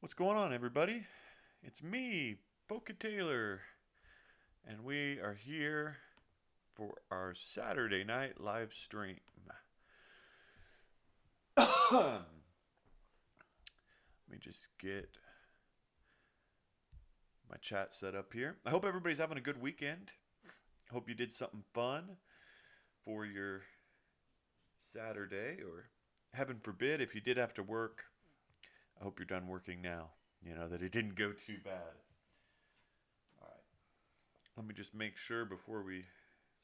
What's going on, everybody? It's me, Boca Taylor, and we are here for our Saturday night live stream. Let me just get my chat set up here. I hope everybody's having a good weekend. I hope you did something fun for your Saturday, or heaven forbid, if you did have to work, I hope you're done working now. You know, that it didn't go too bad. All right. Let me just make sure before we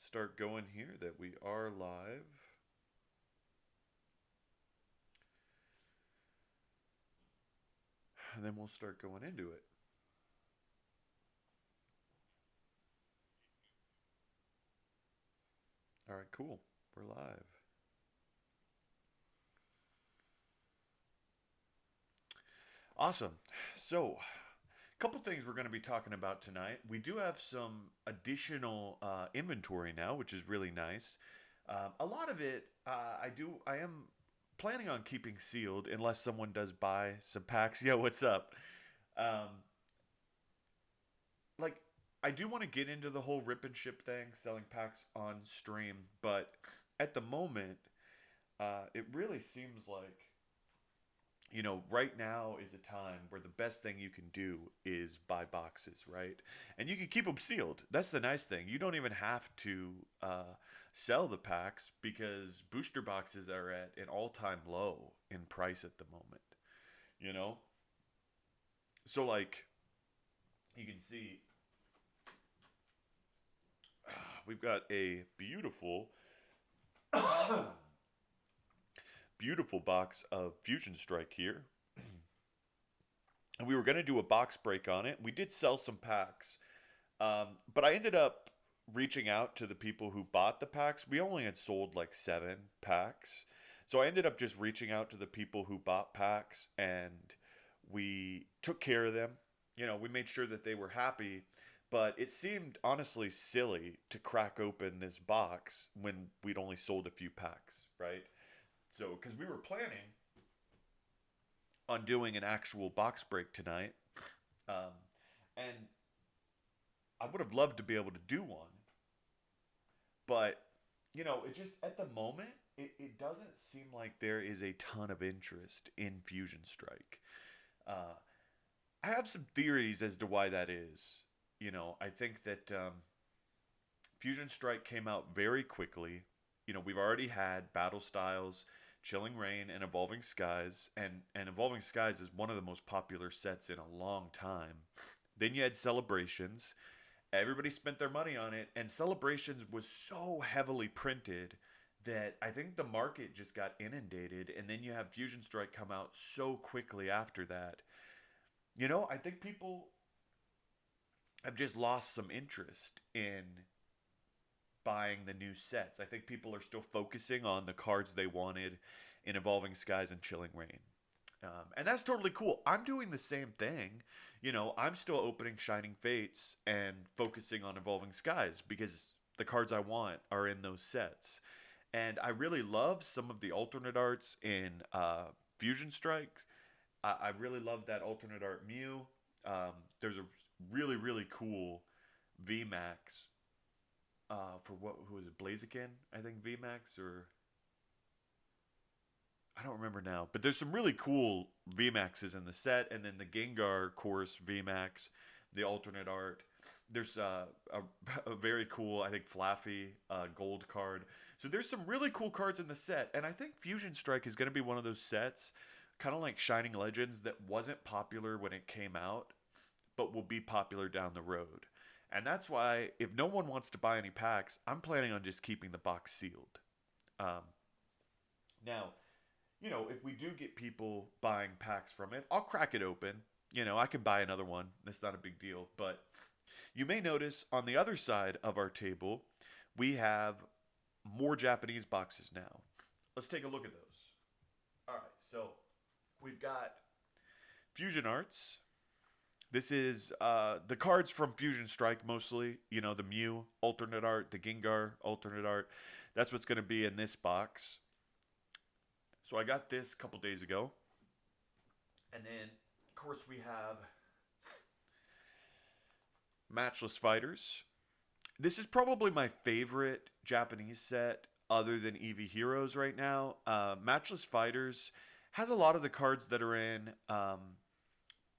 start going here that we are live. And then we'll start going into it. All right, cool. We're live. Awesome. So, a couple things we're going to be talking about tonight. We do have some additional inventory now, which is really nice. A lot of it, I am planning on keeping sealed unless someone does buy some packs. Yo, what's up? Um, like, I do want to get into the whole rip and ship thing, selling packs on stream, but at the moment, it really seems like right now is a time where the best thing you can do is buy boxes, right? And you can keep them sealed. That's the nice thing. You don't even have to sell the packs because booster boxes are at an all-time low in price at the moment. You know, so like you can see, we've got a beautiful box of Fusion Strike here. And we were going to do a box break on it. We did sell some packs, but I ended up reaching out to the people who bought the packs. We only had sold like 7 packs. So I ended up just reaching out to the people who bought packs and we took care of them. We made sure that they were happy, but it seemed honestly silly to crack open this box when we'd only sold a few packs, right? So, because we were planning on doing an actual box break tonight, um, and I would have loved to be able to do one, but it just at the moment it doesn't seem like there is a ton of interest in Fusion Strike. Uh, I have some theories as to why that is. I think that Fusion Strike came out very quickly. We've already had Battle Styles, Chilling Reign, and Evolving Skies, and Evolving Skies is one of the most popular sets in a long time. Then you had Celebrations. Everybody spent their money on it, and Celebrations was so heavily printed that I think the market just got inundated, and then you have Fusion Strike come out so quickly after that. I think people have just lost some interest in buying the new sets. I think people are still focusing on the cards they wanted in Evolving Skies and Chilling Reign. And that's totally cool. I'm doing the same thing. I'm still opening Shining Fates and focusing on Evolving Skies because the cards I want are in those sets. And I really love some of the alternate arts in Fusion Strikes. I really love that alternate art Mew. There's a really, really cool VMAX for who is it, Blaziken? I think VMAX, or I don't remember now. But there's some really cool VMAXs in the set, and then the Gengar course VMAX, the alternate art. There's a very cool, I think, Flaffy gold card. So there's some really cool cards in the set, and I think Fusion Strike is going to be one of those sets, kind of like Shining Legends, that wasn't popular when it came out, but will be popular down the road. And that's why, if no one wants to buy any packs, I'm planning on just keeping the box sealed. Um, Now, if we do get people buying packs from it, I'll crack it open. I can buy another one. That's not a big deal. But you may notice on the other side of our table, we have more Japanese boxes now. Let's take a look at those. All right, so we've got Fusion Arts. This is the cards from Fusion Strike mostly. The Mew alternate art, the Gengar alternate art. That's what's going to be in this box. So I got this a couple days ago. And then course, we have Matchless Fighters. This is probably my favorite Japanese set other than EV Heroes right now. Matchless Fighters has a lot of the cards that are in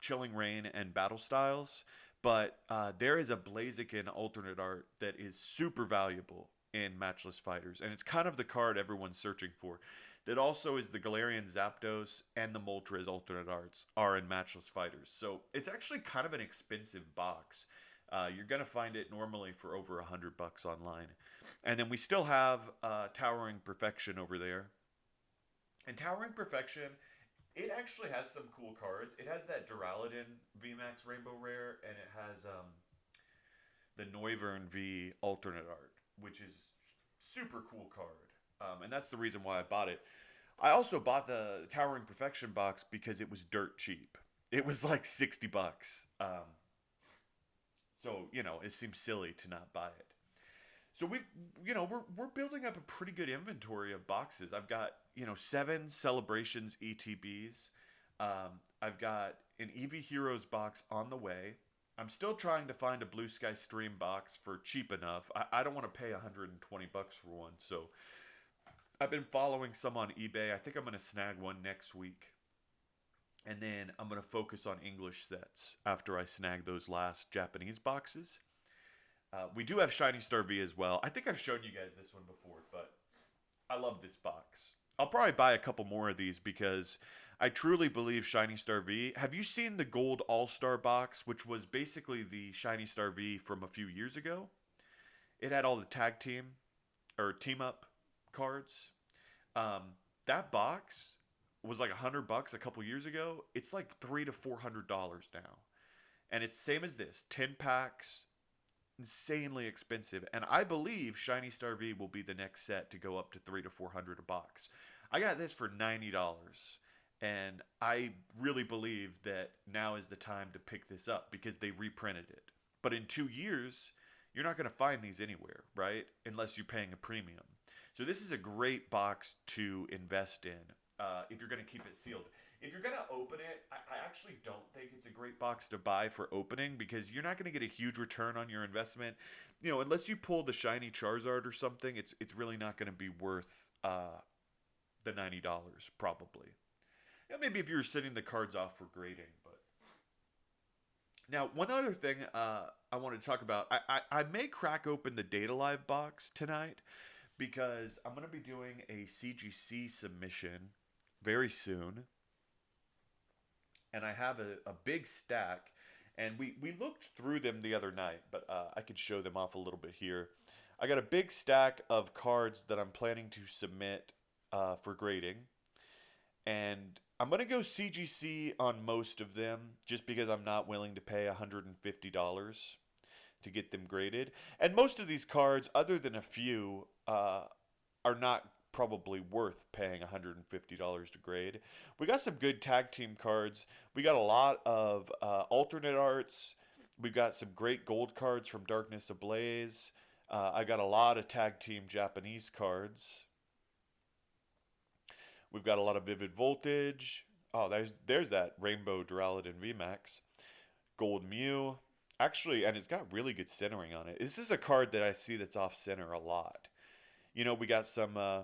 Chilling Reign and Battle Styles, but there is a Blaziken alternate art that is super valuable in Matchless Fighters, and it's kind of the card everyone's searching for. That also is the Galarian Zapdos and the Moltres alternate arts are in Matchless Fighters. So it's actually kind of an expensive box. You're going to find it normally for over $100 online. And then we still have Towering Perfection over there. And Towering Perfection, it actually has some cool cards. It has that Duraludon VMAX Rainbow Rare, and it has the Noivern V alternate art, which is super cool card. And that's the reason why I bought it. I also bought the Towering Perfection box because it was dirt cheap. It was like $60. So, you know, it seems silly to not buy it. So we're building up a pretty good inventory of boxes. I've got, 7 Celebrations ETBs. I've got an EV Heroes box on the way. I'm still trying to find a Blue Sky Stream box for cheap enough. I don't want to pay $120 for one. So I've been following some on eBay. I think I'm going to snag one next week. And then I'm going to focus on English sets after I snag those last Japanese boxes. We do have Shiny Star V as well. I think I've shown you guys this one before, but I love this box. I'll probably buy a couple more of these because I truly believe Shiny Star V. Have you seen the Gold All-Star box, which was basically the Shiny Star V from a few years ago? It had all the tag team or team up cards. That box was like $100 a couple years ago. It's like $300 to $400 now, and it's the same as this. 10 packs, insanely expensive. And I believe Shiny Star V will be the next set to go up to $300 to $400 a box. I got this for $90, and I really believe that now is the time to pick this up because they reprinted it. But in 2 years, you're not going to find these anywhere, right? Unless you're paying a premium. So this is a great box to invest in if you're going to keep it sealed. If you're going to open it, I actually don't think it's a great box to buy for opening because you're not going to get a huge return on your investment. Unless you pull the shiny Charizard or something, it's really not going to be worth the $90 probably. Maybe if you were sending the cards off for grading. But now, one other thing I want to talk about, I may crack open the Data Live box tonight because I'm going to be doing a CGC submission very soon. And I have a big stack, and we looked through them the other night, but I could show them off a little bit here. I got a big stack of cards that I'm planning to submit for grading, and I'm going to go CGC on most of them just because I'm not willing to pay $150 to get them graded. And most of these cards, other than a few, are not probably worth paying $150 to grade. We got some good tag team cards. We got a lot of alternate arts. We've got some great gold cards from Darkness Ablaze. I got a lot of tag team Japanese cards. We've got a lot of Vivid Voltage. Oh, there's that Rainbow Duraludon VMAX. Gold Mew. Actually, and it's got really good centering on it. This is a card that I see that's off center a lot. We got some, I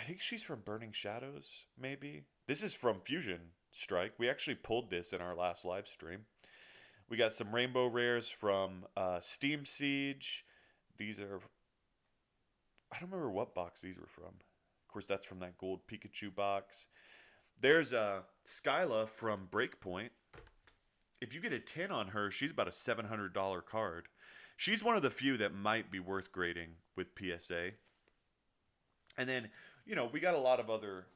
think she's from Burning Shadows, maybe. This is from Fusion Strike. We actually pulled this in our last live stream. We got some Rainbow Rares from Steam Siege. These are, I don't remember what box these were from. Of course, that's from that gold Pikachu box. There's Skyla from Breakpoint. If you get a 10 on her, she's about a $700 card. She's one of the few that might be worth grading with PSA. And then, we got a lot of other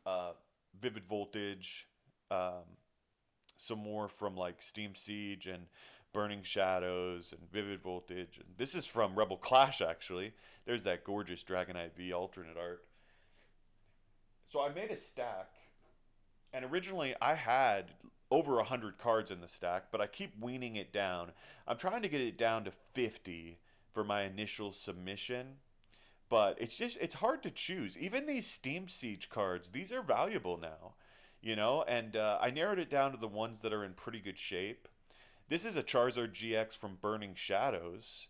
Vivid Voltage, some more from like Steam Siege and Burning Shadows and Vivid Voltage. And this is from Rebel Clash, actually. There's that gorgeous Dragonite V alternate art. So I made a stack, and originally I had over 100 cards in the stack, but I keep weaning it down. I'm trying to get it down to 50 for my initial submission, but it's hard to choose. Even these Steam Siege cards, these are valuable now. you know, and I narrowed it down to the ones that are in pretty good shape. This is a Charizard GX from Burning Shadows,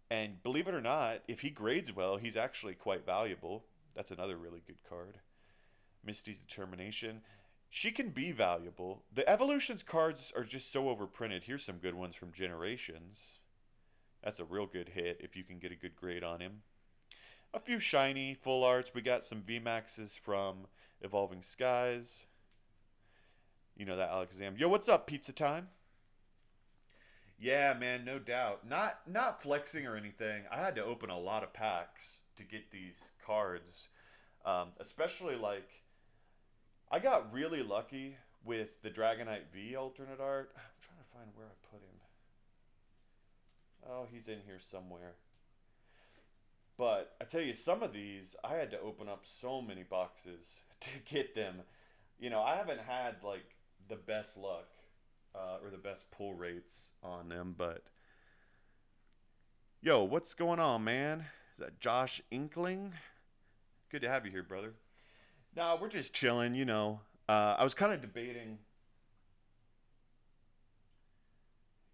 and believe it or not, if he grades well, he's actually quite valuable. That's another really good card. Misty's Determination. She can be valuable. The Evolutions cards are just so overprinted. Here's some good ones from Generations. That's a real good hit if you can get a good grade on him. A few shiny full arts. We got some VMAXs from Evolving Skies. You know that Alexander. Yo, what's up, Pizza Time? Yeah, man, no doubt. Not flexing or anything. I had to open a lot of packs to get these cards. Especially like I got really lucky with the Dragonite V alternate art. I'm trying to find where I put him. Oh, he's in here somewhere. But I tell you, some of these I had to open up so many boxes to get them. You know, I haven't had like the best luck or the best pull rates on them, but yo, what's going on, man? Is that Josh Inkling? Good to have you here, brother. Nah, we're just chilling, you know. I was kind of debating.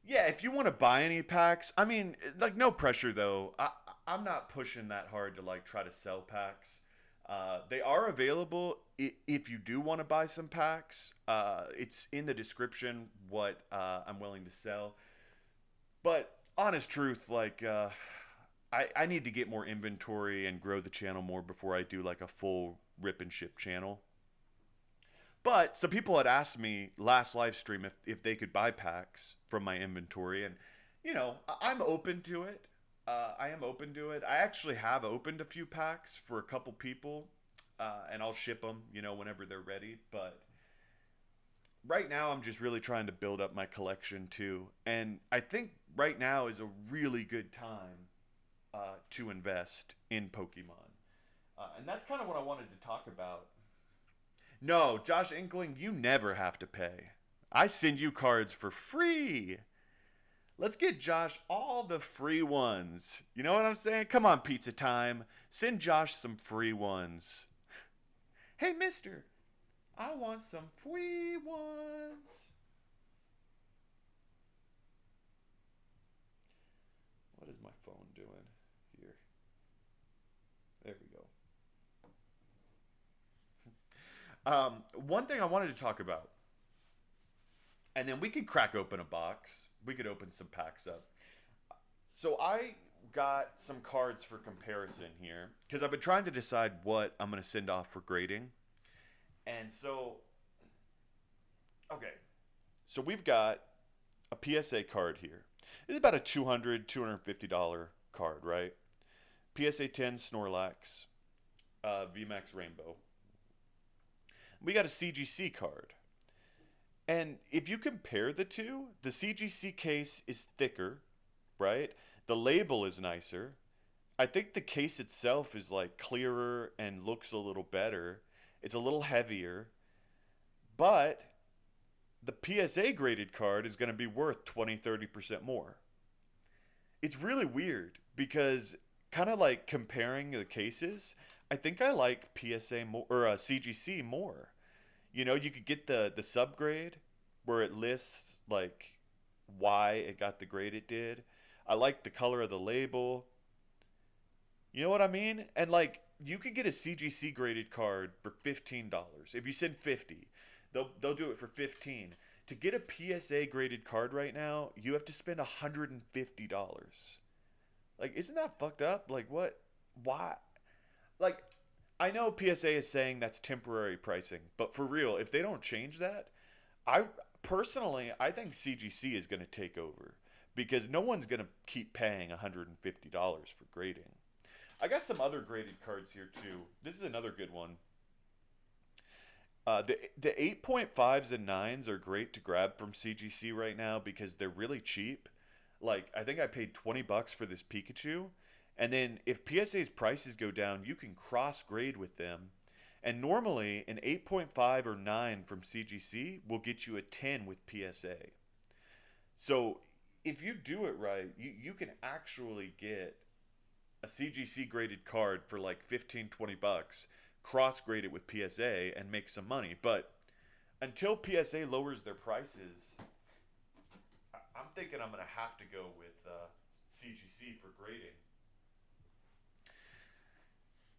Yeah, if you want to buy any packs, I mean, like no pressure though. I'm not pushing that hard to like try to sell packs. They are available if you do want to buy some packs. It's in the description what I'm willing to sell. But honest truth, like I need to get more inventory and grow the channel more before I do like a full rip and ship channel. But some people had asked me last live stream if they could buy packs from my inventory, and you know I'm open to it. I am open to it. I actually have opened a few packs for a couple people, and I'll ship them, you know, whenever they're ready. But right now, I'm just really trying to build up my collection too, and I think right now is a really good time to invest in Pokemon, and that's kind of what I wanted to talk about. No, Josh Inkling, you never have to pay. I send you cards for free. Let's get Josh all the free ones. You know what I'm saying? Come on, Pizza Time. Send Josh some free ones. Hey, mister, I want some free ones. What is my phone doing here? There we go. One thing I wanted to talk about, and then we could crack open a box. We could open some packs up. So I got some cards for comparison here because I've been trying to decide what I'm going to send off for grading. And so, okay. So we've got a PSA card here. It's about a $250 card, right? PSA 10 Snorlax, VMAX Rainbow. We got a CGC card. And if you compare the two, the CGC case is thicker, right? The label is nicer. I think the case itself is like clearer and looks a little better. It's a little heavier. But the PSA graded card is going to be worth 20-30% more. It's really weird because kind of like comparing the cases, I think I like PSA more or CGC more. You know, you could get the subgrade where it lists like why it got the grade it did. I like the color of the label. You know what I mean? And like you could get a CGC graded card for $15. If you send 50, they'll do it for 15. To get a PSA graded card right now, you have to spend $150. Like, isn't that fucked up? Like, what? Why? Like, I know PSA is saying that's temporary pricing, but for real, if they don't change that, I personally, I think CGC is going to take over because no one's going to keep paying $150 for grading. I got some other graded cards here too. This is another good one. The 8.5s and 9s are great to grab from CGC right now because they're really cheap. Like, I think I paid $20 for this Pikachu. And then if PSA's prices go down, you can cross grade with them. And normally an 8.5 or 9 from CGC will get you a 10 with PSA. So if you do it right, you can actually get a CGC graded card for like 15-20 bucks, cross grade it with PSA and make some money. But until PSA lowers their prices, I'm thinking I'm going to have to go with CGC for grading.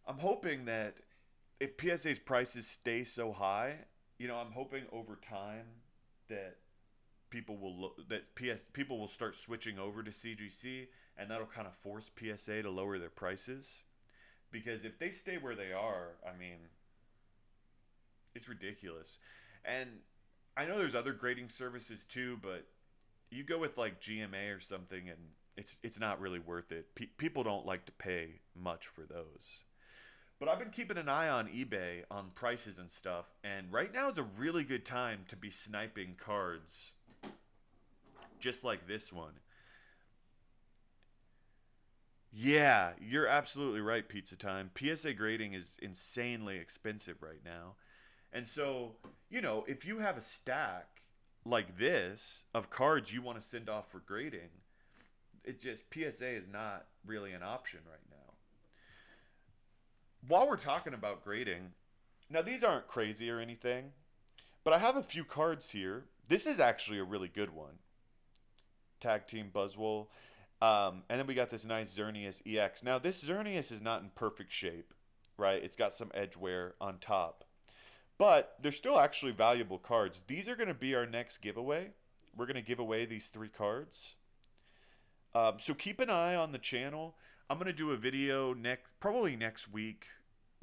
I'm hoping that if PSA's prices stay so high, I'm hoping over time that people will start switching over to CGC, and that'll kind of force PSA to lower their prices. Because if they stay where they are, I mean, it's ridiculous. And I know there's other grading services too, but you go with like GMA or something, and it's not really worth it. People don't like to pay much for those. But I've been keeping an eye on eBay on prices and stuff, and right now is a really good time to be sniping cards, just like this one. Yeah, you're absolutely right, Pizza Time. PSA grading is insanely expensive right now. And so, if you have a stack like this of cards you want to send off for grading, it just PSA is not really an option right now. While we're talking about grading, now these aren't crazy or anything, but I have a few cards here. This is actually a really good one. Tag Team Buzzwole. And then we got this nice Xerneas EX. Now this Xerneas is not in perfect shape, right? It's got some edge wear on top. But they're still actually valuable cards. These are going to be our next giveaway. We're going to give away these 3 cards. So keep an eye on the channel. I'm going to do a video probably next week.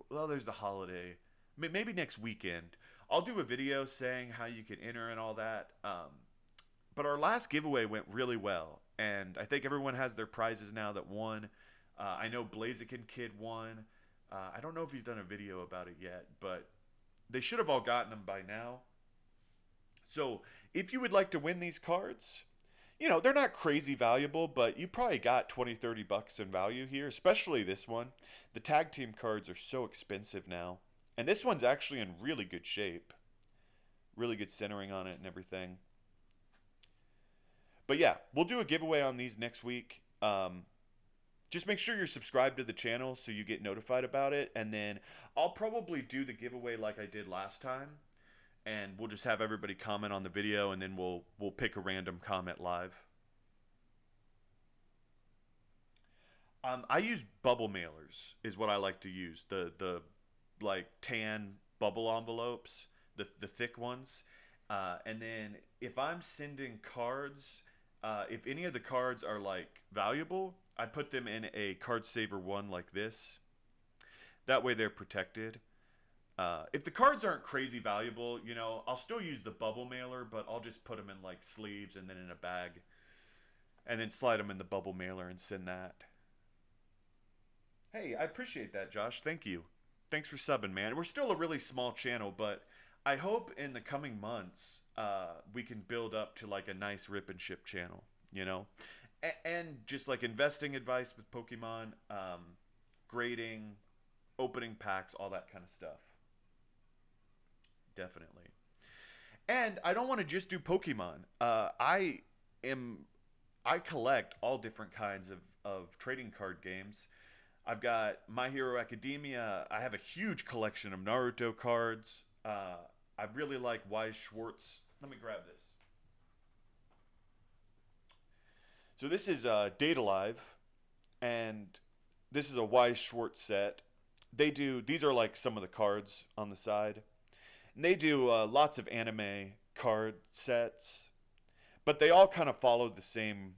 Well, there's the holiday. Maybe next weekend. I'll do a video saying how you can enter and all that. But our last giveaway went really well. And I think everyone has their prizes now that won. I know Blaziken Kid won. I don't know if he's done a video about it yet, but they should have all gotten them by now. So if you would like to win these cards, they're not crazy valuable, but you probably got 20, 30 bucks in value here, especially this one. The tag team cards are so expensive now. And this one's actually in really good shape. Really good centering on it and everything. But yeah, we'll do a giveaway on these next week. Just make sure you're subscribed to the channel so you get notified about it. And then I'll probably do the giveaway like I did last time. And we'll just have everybody comment on the video, and then we'll pick a random comment live. I use bubble mailers is what I like to use. The like tan bubble envelopes, the thick ones. And then if I'm sending cards, if any of the cards are like valuable, I put them in a card saver one like this. That way they're protected. If the cards aren't crazy valuable, I'll still use the bubble mailer, but I'll just put them in like sleeves and then in a bag. And then slide them in the bubble mailer and send that. Hey, I appreciate that, Josh. Thank you. Thanks for subbing, man. We're still a really small channel, but I hope in the coming months we can build up to like a nice rip and ship channel, and just like investing advice with Pokemon, grading, opening packs, all that kind of stuff. Definitely. And I don't want to just do Pokemon. I collect all different kinds of trading card games. I've got My Hero Academia. I have a huge collection of Naruto cards. I really like Wise Schwartz. Let me grab this. So this is Data Live, and this is a Wise Schwartz set. These are like some of the cards on the side. And they do lots of anime card sets, but they all kind of follow the same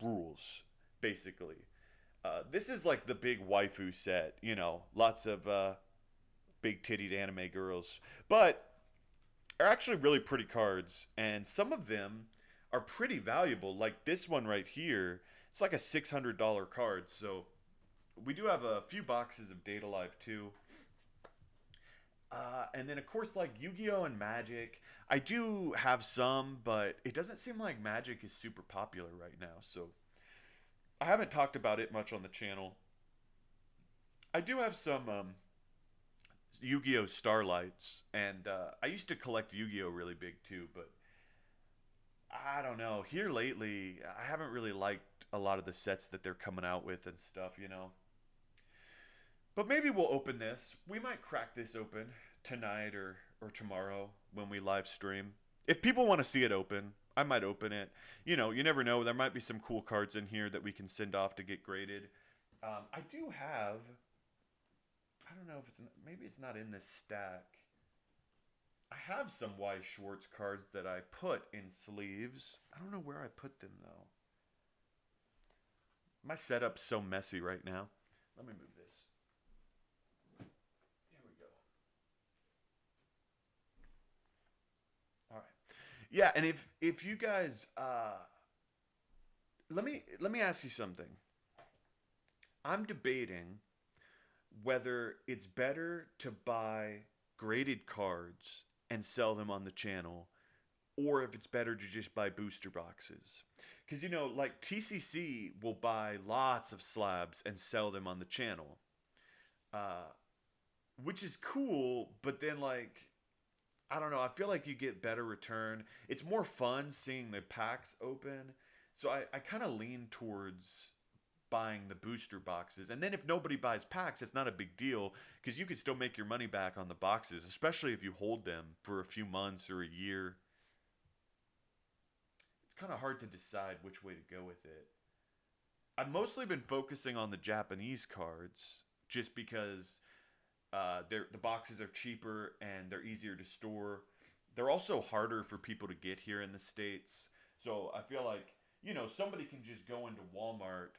rules, basically. This is like the big waifu set, lots of big tittied anime girls. But they're actually really pretty cards, and some of them are pretty valuable. Like this one right here, it's like a $600 card. So we do have a few boxes of Data Live too. And then, of course, like Yu-Gi-Oh! And Magic. I do have some, but it doesn't seem like Magic is super popular right now. So I haven't talked about it much on the channel. I do have some Yu-Gi-Oh! Starlights. And I used to collect Yu-Gi-Oh! Really big too. But I don't know. Here lately, I haven't really liked a lot of the sets that they're coming out with and stuff, But maybe we'll open this. We might crack this open tonight or or tomorrow when we live stream. If people want to see it open, I might open it. You know, you never know. There might be some cool cards in here that we can send off to get graded. I do have. I don't know if it's maybe it's not in this stack. I have some Y Schwartz cards that I put in sleeves. I don't know where I put them though. My setup's so messy right now. Let me move this. Here we go. All right. Yeah, and if you guys let me ask you something. I'm debating whether it's better to buy graded cards and sell them on the channel, or if it's better to just buy booster boxes. Because, you know, like TCC will buy lots of slabs and sell them on the channel, which is cool, but then, like, I don't know, I feel like you get better return. It's more fun seeing the packs open, so I kind of lean towards buying the booster boxes. And then if nobody buys packs, it's not a big deal because you can still make your money back on the boxes, especially if you hold them for a few months or a year. It's kind of hard to decide which way to go with it. I've mostly been focusing on the Japanese cards just because the boxes are cheaper and they're easier to store. They're also harder for people to get here in the States. So I feel like, you know, somebody can just go into Walmart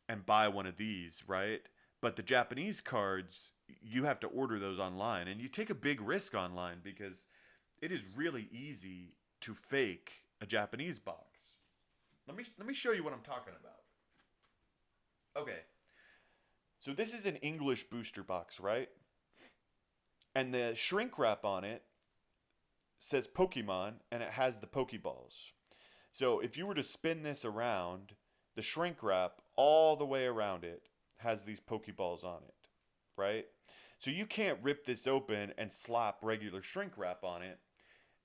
and buy one of these, right? But the Japanese cards, you have to order those online, and you take a big risk online because it is really easy to fake a Japanese box. Let me show you what I'm talking about. Okay. So this is an English booster box, right? And the shrink wrap on it says Pokemon, and it has the Pokeballs. So if you were to spin this around, the shrink wrap all the way around it has these Pokeballs on it, right? So you can't rip this open and slap regular shrink wrap on it.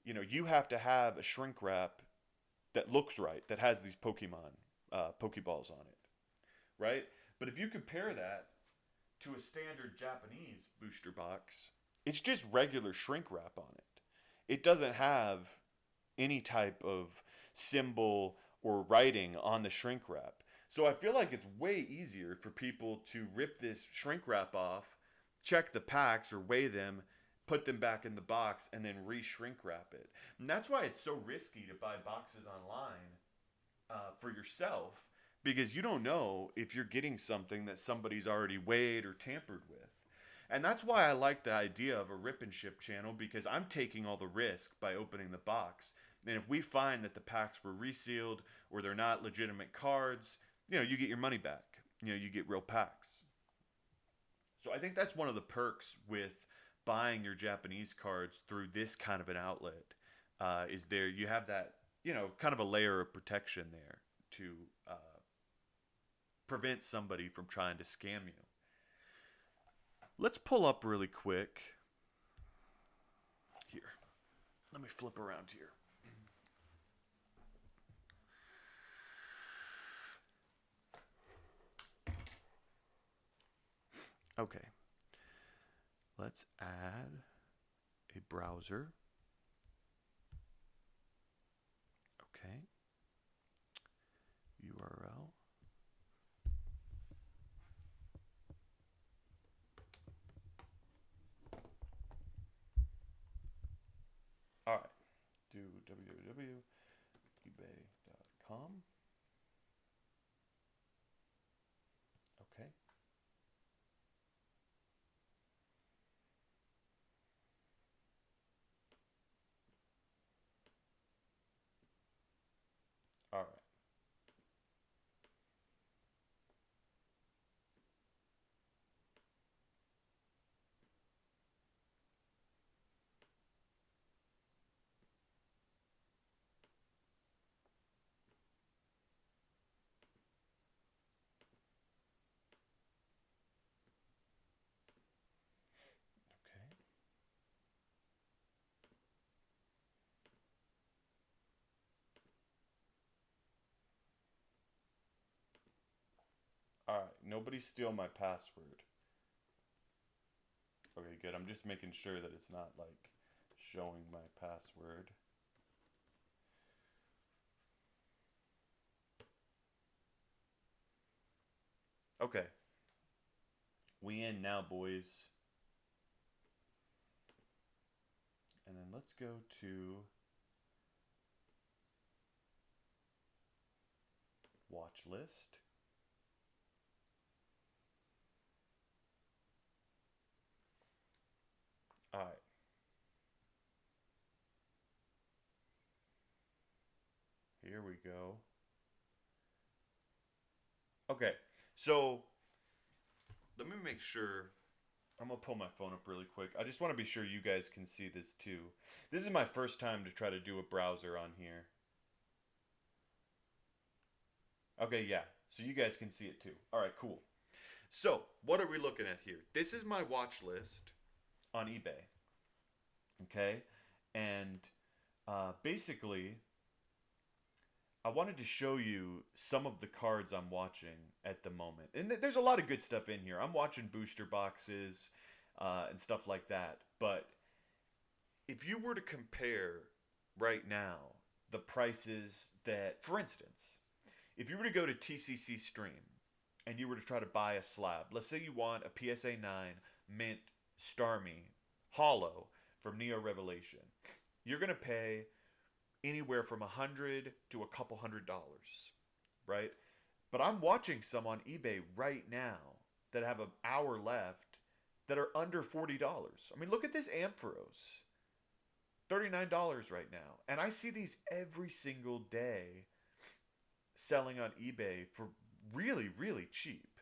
You know, you have to have a shrink wrap that looks right, that has these Pokeballs on it, right? But if you compare that to a standard Japanese booster box, it's just regular shrink wrap on it. It doesn't have any type of symbol or writing on the shrink wrap. So I feel like it's way easier for people to rip this shrink wrap off, check the packs or weigh them, put them back in the box, and then re-shrink wrap it. And that's why it's so risky to buy boxes online for yourself, because you don't know if you're getting something that somebody's already weighed or tampered with. And that's why I like the idea of a rip and ship channel, because I'm taking all the risk by opening the box. And if we find that the packs were resealed or they're not legitimate cards, you know, you get your money back. You know, you get real packs. So I think that's one of the perks with buying your Japanese cards through this kind of an outlet. Is there you have that, you know, kind of a layer of protection there to prevent somebody from trying to scam you. Let's pull up really quick. Here, let me flip around here. Okay, let's add a browser. Okay, URL. All right, do www.ebay.com. Okay. All right. Okay. All right. Nobody steal my password. Okay, good. I'm just making sure that it's not like showing my password. Okay. We in now, boys. And then let's go to watch list. All right. Here we go. Okay. So let me make sure. I'm going to pull my phone up really quick. I just want to be sure you guys can see this too. This is my first time to try to do a browser on here. Okay, yeah. So you guys can see it too. All right, cool. So, what are we looking at here? This is my watch list on eBay. Okay? And basically, I wanted to show you some of the cards I'm watching at the moment. And there's a lot of good stuff in here. I'm watching booster boxes and stuff like that. But if you were to compare right now the prices that, for instance, if you were to go to TCC Stream and you were to try to buy a slab, let's say you want a PSA 9 Mint Starmie Hollow from Neo Revelation, you're going to pay anywhere from $100 to a couple $100, right? But I'm watching some on eBay right now that have an hour left that are under $40. I mean, look at this Ampharos. $39 right now. And I see these every single day selling on eBay for really, really cheap.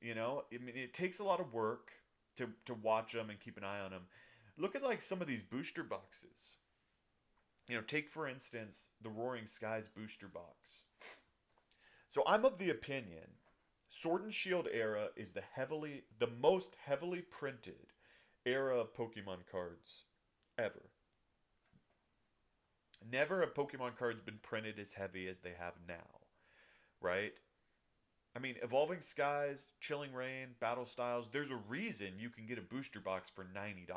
You know, I mean, it takes a lot of work to watch them and keep an eye on them. Look at like some of these booster boxes. You know, take for instance the Roaring Skies booster box. So I'm of the opinion Sword and Shield era is the most heavily printed era of Pokemon cards ever. Never have Pokemon cards been printed as heavy as they have now, right? I mean, Evolving Skies, Chilling Reign, Battle Styles, there's a reason you can get a booster box for $90.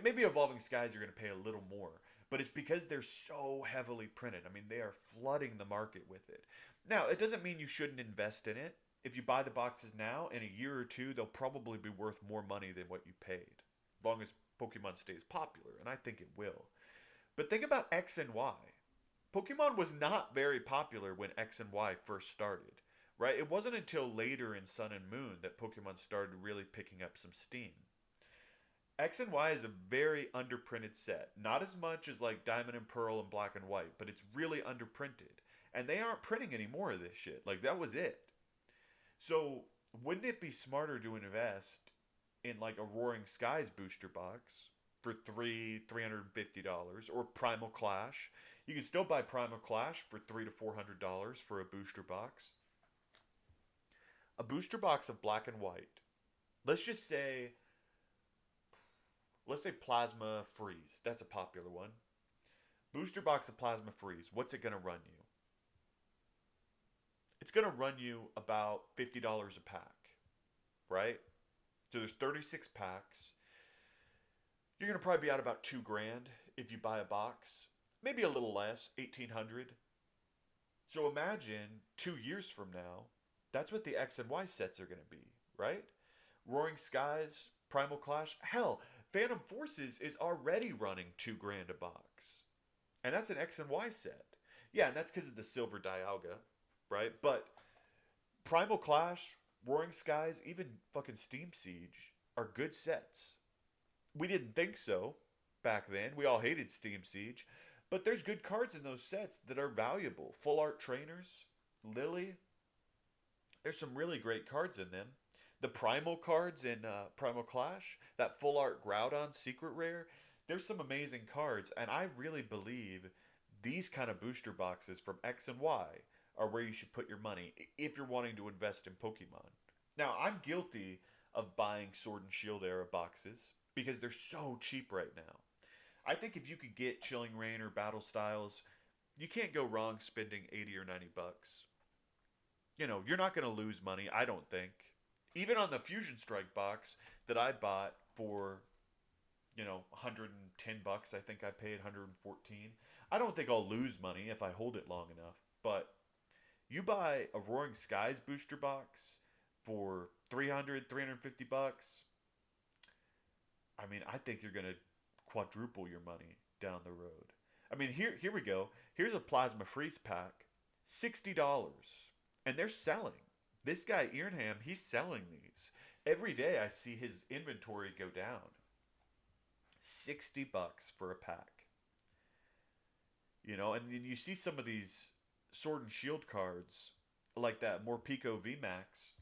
Maybe Evolving Skies you're going to pay a little more, but it's because they're so heavily printed. I mean, they are flooding the market with it. Now, it doesn't mean you shouldn't invest in it. If you buy the boxes now, in a year or two, they'll probably be worth more money than what you paid, as long as Pokemon stays popular, and I think it will. But think about X and Y. Pokemon was not very popular when X and Y first started, right? It wasn't until later in Sun and Moon that Pokemon started really picking up some steam. X and Y is a very underprinted set. Not as much as like Diamond and Pearl and Black and White, but it's really underprinted. And they aren't printing any more of this shit. Like, that was it. So, wouldn't it be smarter to invest in like a Roaring Skies booster box for $350, or Primal Clash? You can still buy Primal Clash for $300 to $400 for a booster box. A booster box of Black and White. Let's just say, let's say Plasma Freeze. That's a popular one. Booster box of Plasma Freeze. What's it going to run you? It's going to run you about $50 a pack, right? So there's 36 packs. You're going to probably be out about $2,000 if you buy a box. Maybe a little less, $1,800. So imagine 2 years from now, that's what the X and Y sets are going to be, right? Roaring Skies, Primal Clash. Hell, Phantom Forces is already running $2,000 a box. And that's an X and Y set. Yeah, and that's because of the Silver Dialga, right? But Primal Clash, Roaring Skies, even fucking Steam Siege are good sets. We didn't think so back then. We all hated Steam Siege. But there's good cards in those sets that are valuable. Full Art Trainers, Lily. There's some really great cards in them. The Primal cards in Primal Clash, that Full Art Groudon Secret Rare, there's some amazing cards. And I really believe these kind of booster boxes from X and Y are where you should put your money if you're wanting to invest in Pokemon. Now, I'm guilty of buying Sword and Shield era boxes because they're so cheap right now. I think if you could get Chilling Reign or Battle Styles, you can't go wrong spending 80 or 90 bucks. You know, you're not going to lose money, I don't think. Even on the Fusion Strike box that I bought for $110 I think I paid, 114. I don't think I'll lose money if I hold it long enough, but you buy a Roaring Skies booster box for 300, $350. I mean, I think you're going to quadruple your money down the road. I mean, here we go. Here's a Plasma Freeze pack, $60. And they're selling. This guy, Ironham, he's selling these. Every day I see his inventory go down. $60 for a pack. And then you see some of these Sword and Shield cards, like that Morpeko VMAX.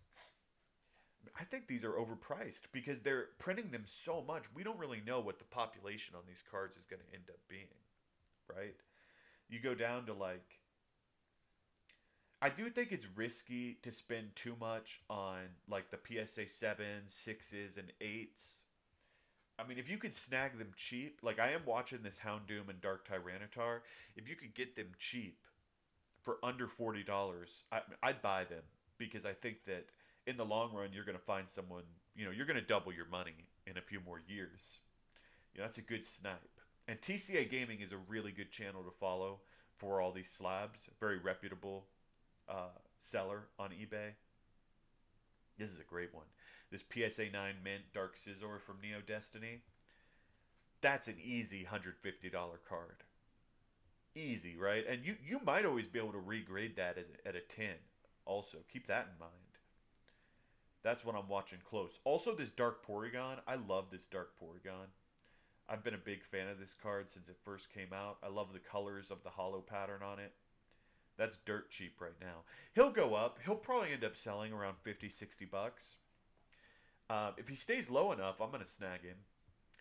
I think these are overpriced because they're printing them so much. We don't really know what the population on these cards is going to end up being, right? You go down to I do think it's risky to spend too much on like the PSA 7s, 6s, and 8s. I mean, if you could snag them cheap, like I am watching this Houndoom and Dark Tyranitar, if you could get them cheap for under $40, I'd buy them because I think that in the long run, you're going to find someone, you're going to double your money in a few more years. That's a good snipe. And TCA Gaming is a really good channel to follow for all these slabs. Very reputable seller on eBay. This is a great one. This PSA 9 Mint Dark Scizor from Neo Destiny. That's an easy $150 card. Easy, right? And you might always be able to regrade that at a 10. Also, keep that in mind. That's what I'm watching close. Also, this Dark Porygon. I love this Dark Porygon. I've been a big fan of this card since it first came out. I love the colors of the hollow pattern on it. That's dirt cheap right now. He'll go up. He'll probably end up selling around 50, 60 bucks. If he stays low enough, I'm going to snag him.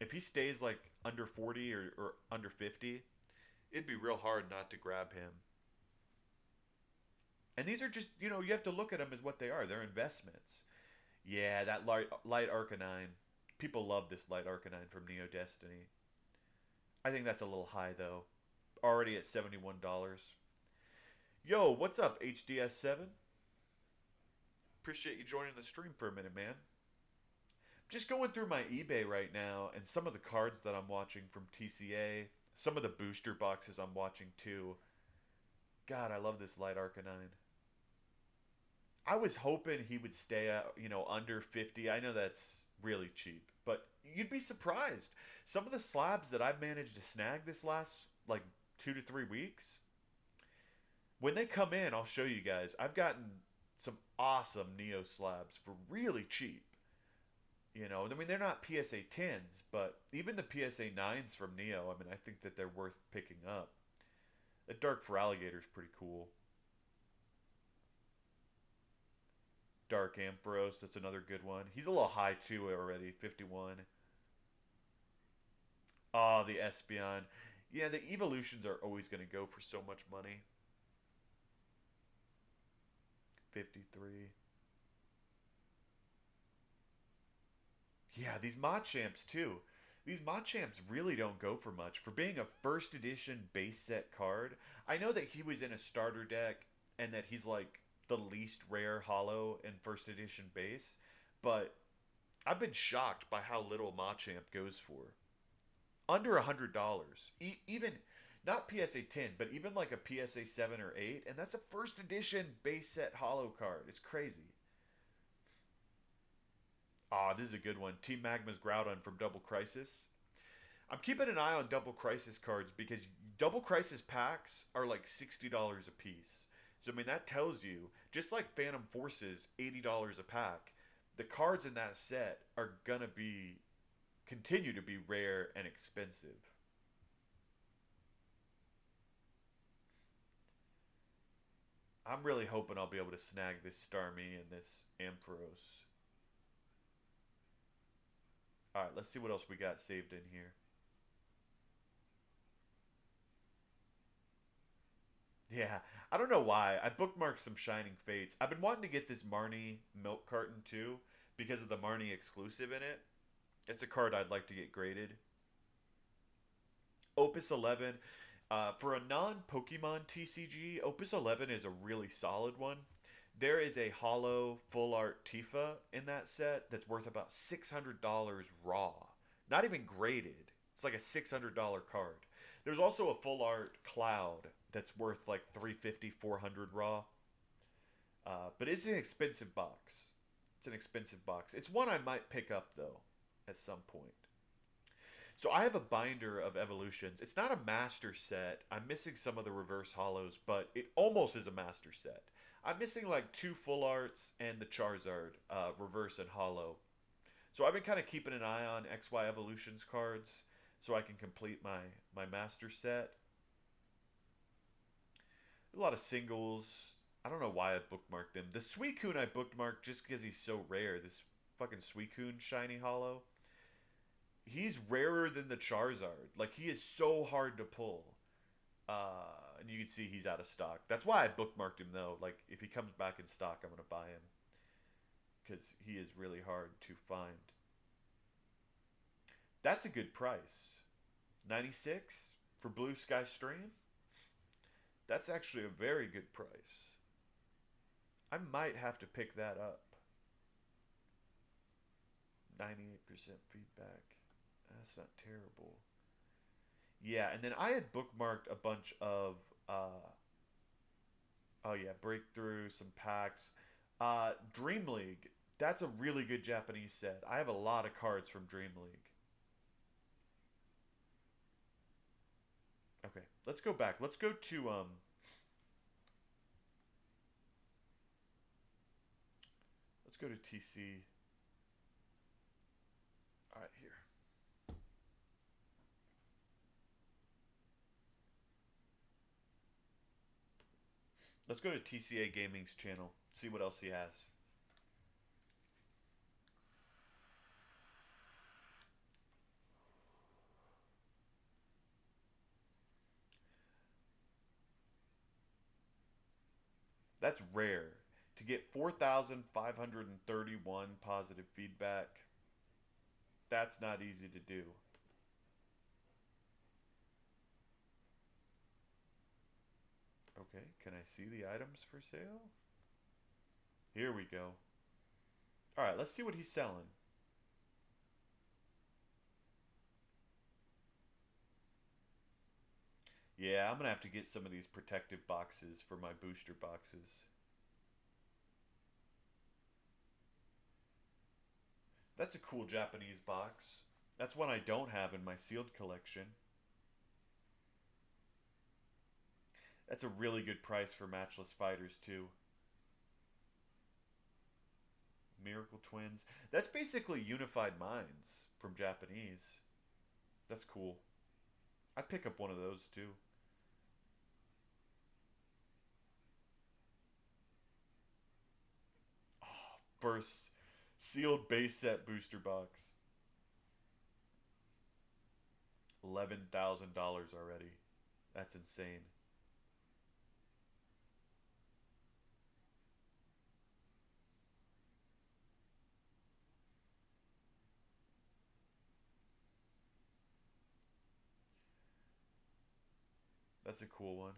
If he stays like under 40 or under 50, it'd be real hard not to grab him. And these are just, you have to look at them as what they are. They're investments. Yeah, that light Arcanine. People love this light Arcanine from Neo Destiny. I think that's a little high, though. Already at $71. Yo, what's up, HDS7? Appreciate you joining the stream for a minute, man. Just going through my eBay right now, and some of the cards that I'm watching from TCA, some of the booster boxes I'm watching, too. God, I love this light Arcanine. I was hoping he would stay at, under 50. I know that's really cheap, but you'd be surprised. Some of the slabs that I've managed to snag this last, 2 to 3 weeks, when they come in, I'll show you guys. I've gotten some awesome Neo slabs for really cheap. I mean, they're not PSA 10s, but even the PSA 9s from Neo, I mean, I think that they're worth picking up. The Dark for Alligator is pretty cool. Dark Ampharos, that's another good one. He's a little high too already, 51. Oh, the Espeon. Yeah, the evolutions are always going to go for so much money. 53. Yeah, these Machamps too. These Machamps really don't go for much. For being a first edition base set card, I know that he was in a starter deck and that he's like the least rare holo in first edition base, but I've been shocked by how little Machamp goes for. Under $100. Even, not PSA 10, but even like a PSA 7 or 8, and that's a first edition base set holo card. It's crazy. Ah, this is a good one. Team Magma's Groudon from Double Crisis. I'm keeping an eye on Double Crisis cards because Double Crisis packs are like $60 a piece. So, I mean, that tells you, just like Phantom Forces, $80 a pack, the cards in that set are going to continue to be rare and expensive. I'm really hoping I'll be able to snag this Starmie and this Ampharos. Alright, let's see what else we got saved in here. Yeah, I don't know why. I bookmarked some Shining Fates. I've been wanting to get this Marnie milk carton too because of the Marnie exclusive in it. It's a card I'd like to get graded. Opus 11. For a non-Pokemon TCG, Opus 11 is a really solid one. There is a holo full art Tifa in that set that's worth about $600 raw. Not even graded. It's like a $600 card. There's also a full art Cloud that's worth like 350, 400 raw. But it's an expensive box. It's an expensive box. It's one I might pick up though at some point. So I have a binder of evolutions. It's not a master set. I'm missing some of the reverse hollows, but it almost is a master set. I'm missing like 2 full arts and the Charizard reverse and hollow. So I've been kind of keeping an eye on XY Evolutions cards so I can complete my master set. A lot of singles. I don't know why I bookmarked them. The Suicune I bookmarked just because he's so rare. This fucking Suicune shiny hollow. He's rarer than the Charizard. Like, he is so hard to pull. And you can see he's out of stock. That's why I bookmarked him, though. Like, if he comes back in stock, I'm going to buy him. Because he is really hard to find. That's a good price. 96 for Blue Sky Stream? That's actually a very good price. I might have to pick that up. 98% feedback. That's not terrible. Yeah, and then I had bookmarked a bunch of oh yeah, Breakthrough, some packs. Dream League. That's a really good Japanese set. I have a lot of cards from Dream League. Okay, let's go back. Let's go to let's go to TC. All right, here. Let's go to TCA Gaming's channel. See what else he has. That's rare. To get 4,531 positive feedback, that's not easy to do. Okay, can I see the items for sale? Here we go. All right, let's see what he's selling. Yeah, I'm going to have to get some of these protective boxes for my booster boxes. That's a cool Japanese box. That's one I don't have in my sealed collection. That's a really good price for Matchless Fighters, too. Miracle Twins. That's basically Unified Minds from Japanese. That's cool. I'd pick up one of those, too. Oh, first sealed base set booster box. $11,000 already. That's insane. That's a cool one.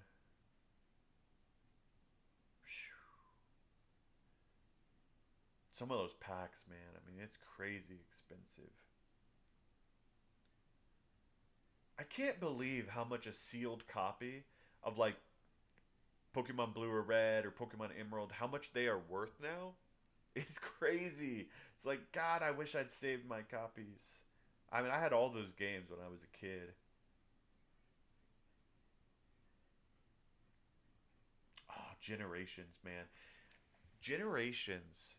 Some of those packs, man. I mean, it's crazy expensive. I can't believe how much a sealed copy of like Pokemon Blue or Red or Pokemon Emerald, how much they are worth now. It's crazy. It's like, God, I wish I'd saved my copies. I mean, I had all those games when I was a kid. Oh, Generations, man. Generations.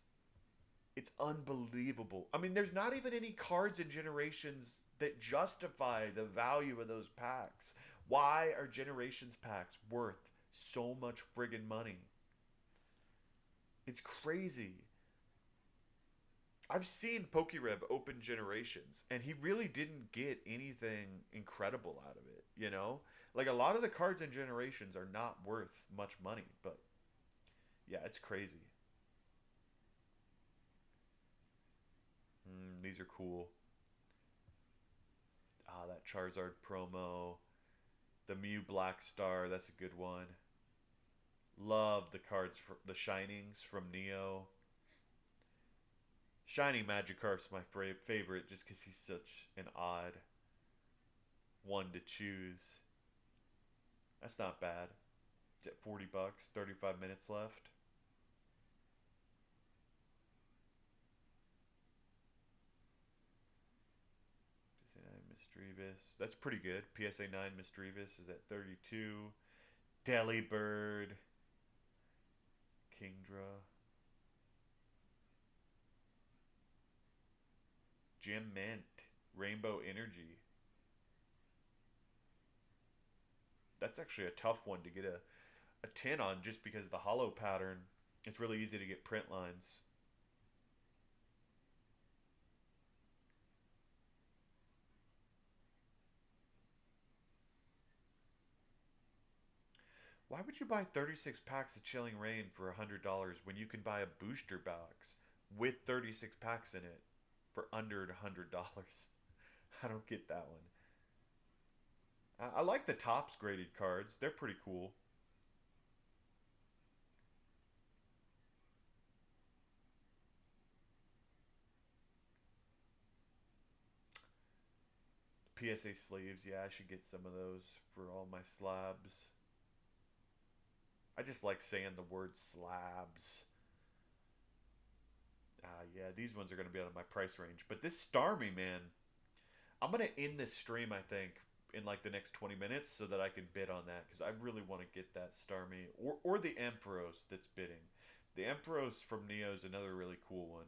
It's unbelievable. I mean, there's not even any cards in Generations that justify the value of those packs. Why are Generations packs worth so much friggin' money? It's crazy. I've seen Pokerev open Generations, and he really didn't get anything incredible out of it, you know? Like, a lot of the cards in Generations are not worth much money, but yeah, it's crazy. These are cool. Ah, that Charizard promo. The Mew Black Star, that's a good one. Love the cards, for the Shinings from Neo. Shiny Magikarp's my favorite just because he's such an odd one to choose. That's not bad. It's at 40 bucks, 35 minutes left. PSA 9 Misdreavus. That's pretty good. PSA 9 Misdreavus is at 32. Delibird. Kingdra. Gem Mint. Rainbow Energy. That's actually a tough one to get a 10 on just because of the hollow pattern. It's really easy to get print lines. Why would you buy 36 packs of Chilling Reign for $100 when you can buy a booster box with 36 packs in it for under $100? I don't get that one. I like the Topps graded cards. They're pretty cool. PSA sleeves, yeah, I should get some of those for all my slabs. I just like saying the word slabs. Yeah, these ones are going to be out of my price range. But this Starmie, man, I'm going to end this stream, I think, in like the next 20 minutes so that I can bid on that because I really want to get that Starmie or the Ampharos that's bidding. The Ampharos from Neo is another really cool one.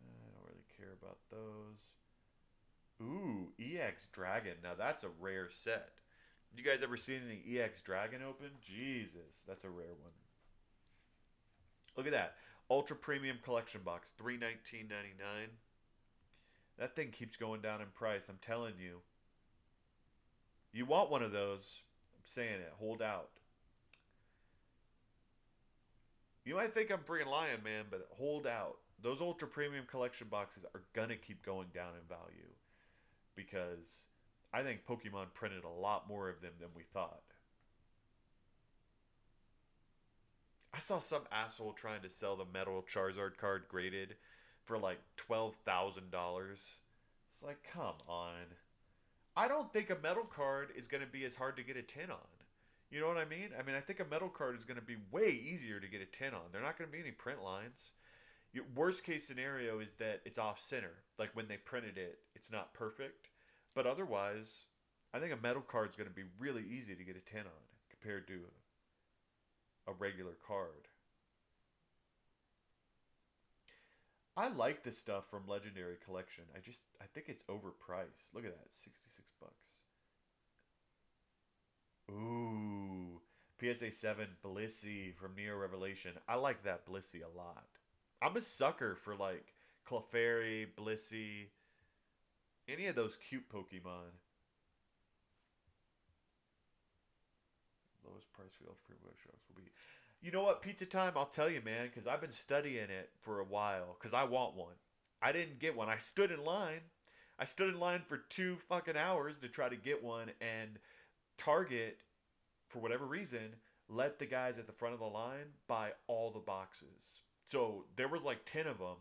I don't really care about those. Ooh, EX Dragon. Now that's a rare set. You guys ever seen any EX Dragon open? Jesus, that's a rare one. Look at that. Ultra Premium Collection Box, $319.99. That thing keeps going down in price, I'm telling you. You want one of those. I'm saying it. Hold out. You might think I'm freaking lying, man, but hold out. Those Ultra Premium Collection boxes are going to keep going down in value because I think Pokemon printed a lot more of them than we thought. I saw some asshole trying to sell the metal Charizard card graded for like $12,000. It's like, come on. I don't think a metal card is going to be as hard to get a 10 on. You know what I mean? I mean, I think a metal card is going to be way easier to get a 10 on. They're not going to be any print lines. Your worst case scenario is that it's off center. Like when they printed it, it's not perfect. But otherwise, I think a metal card is going to be really easy to get a 10 on compared to a regular card. I like the stuff from Legendary Collection. I think it's overpriced. Look at that, 66 bucks. Ooh, PSA 7 Blissey from Neo Revelation. I like that Blissey a lot. I'm a sucker for like Clefairy, Blissey, any of those cute Pokemon. Lowest price for the Ultra Premium Sharks will be. You know what, Pizza Time? I'll tell you, man, because I've been studying it for a while because I want one. I didn't get one. I stood in line. I stood in line for 2 fucking hours to try to get one, and Target, for whatever reason, let the guys at the front of the line buy all the boxes. So there was like 10 of them,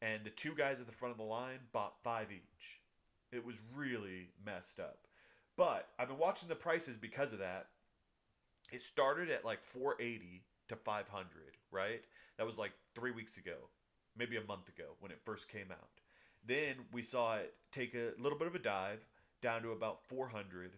and the two guys at the front of the line bought 5 each. It was really messed up. But I've been watching the prices because of that. It started at like 480 to 500, right? That was like 3 weeks ago, maybe a month ago when it first came out. Then we saw it take a little bit of a dive down to about 400.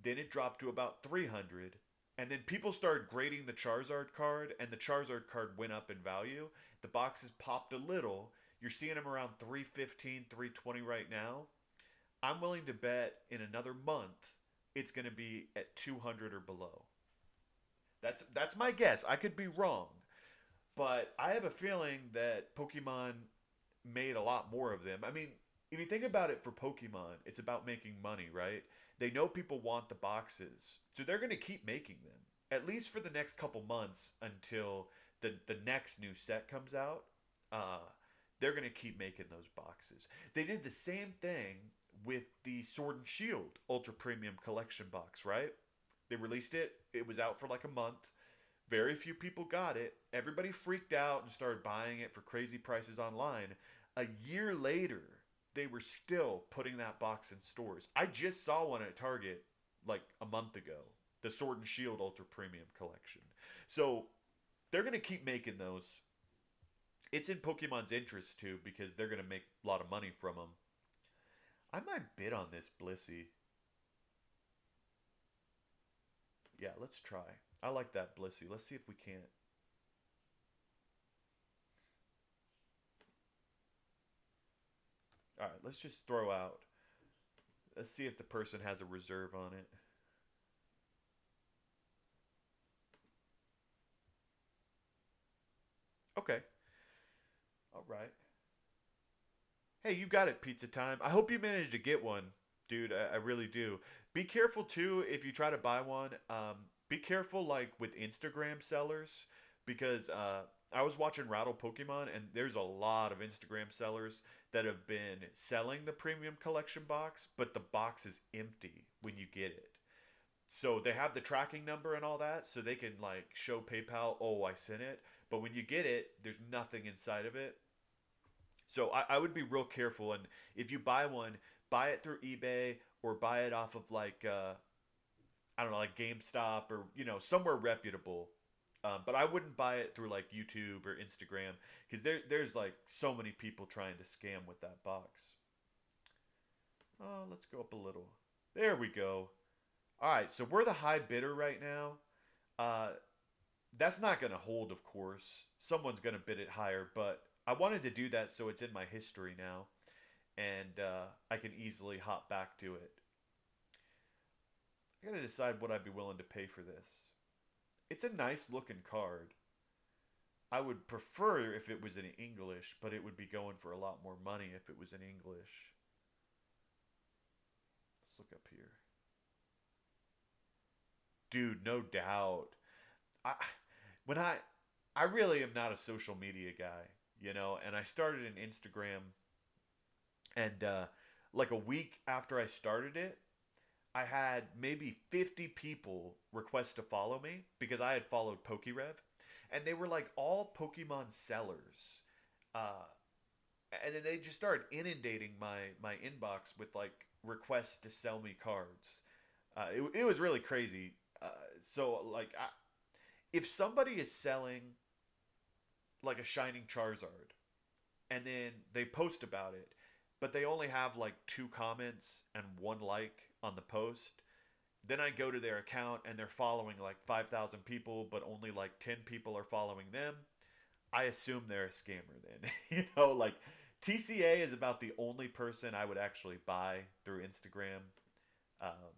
Then it dropped to about 300. And then people started grading the Charizard card, and the Charizard card went up in value. The boxes popped a little. You're seeing them around 315, 320 right now. I'm willing to bet in another month it's going to be at 200 or below. That's my guess. I could be wrong. But I have a feeling that Pokemon made a lot more of them. I mean, if you think about it for Pokemon, it's about making money, right? They know people want the boxes. So they're going to keep making them. At least for the next couple months until the next new set comes out. They're going to keep making those boxes. They did the same thing with the Sword and Shield Ultra Premium Collection box, right? They released it. It was out for like a month. Very few people got it. Everybody freaked out and started buying it for crazy prices online. A year later, they were still putting that box in stores. I just saw one at Target like a month ago, the Sword and Shield Ultra Premium Collection. So they're going to keep making those. It's in Pokemon's interest too because they're going to make a lot of money from them. I might bid on this Blissey. Yeah, let's try. I like that Blissey. Let's see if we can't. All right, let's just throw out. Let's see if the person has a reserve on it. Okay. All right. Hey, you got it, Pizza Time. I hope you managed to get one, dude. I really do. Be careful too if you try to buy one. Be careful like with Instagram sellers because I was watching Rattle Pokemon and there's a lot of Instagram sellers that have been selling the premium collection box, but the box is empty when you get it. So they have the tracking number and all that, so they can like show PayPal, oh, I sent it. But when you get it, there's nothing inside of it. So I would be real careful, and if you buy one, buy it through eBay or buy it off of like I don't know, like GameStop or somewhere reputable. But I wouldn't buy it through like YouTube or Instagram because there's like so many people trying to scam with that box. Oh, let's go up a little. There we go. All right, so we're the high bidder right now. Uh, that's not going to hold, of course. Someone's going to bid it higher, but I wanted to do that so it's in my history now, and I can easily hop back to it. I got to decide what I'd be willing to pay for this. It's a nice looking card. I would prefer if it was in English, but it would be going for a lot more money if it was in English. Let's look up here. Dude, no doubt. I when I really am not a social media guy, and I started an Instagram and like a week after I started it, I had maybe 50 people request to follow me because I had followed PokeRev and they were like all Pokemon sellers. Uh and then they just started inundating my inbox with like requests to sell me cards. It was really crazy. So like if somebody is selling like a Shining Charizard and then they post about it, but they only have like 2 comments and 1 like on the post, then I go to their account and they're following like 5,000 people, but only like 10 people are following them. I assume they're a scammer then. Like TCA is about the only person I would actually buy through Instagram. Um,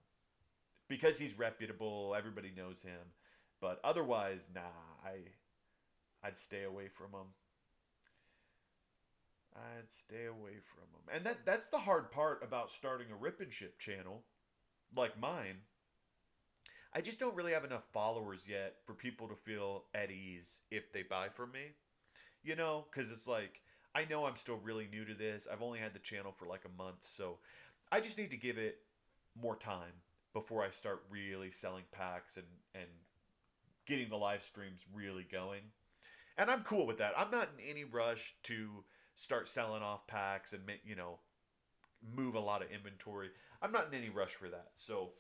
because he's reputable, everybody knows him. But otherwise, nah, I'd stay away from him. I'd stay away from him. And that's the hard part about starting a rip and ship channel like mine. I just don't really have enough followers yet for people to feel at ease if they buy from me. Because it's like, I know I'm still really new to this. I've only had the channel for like a month. So I just need to give it more time before I start really selling packs and getting the live streams really going. And I'm cool with that. I'm not in any rush to start selling off packs and move a lot of inventory. I'm not in any rush for that. So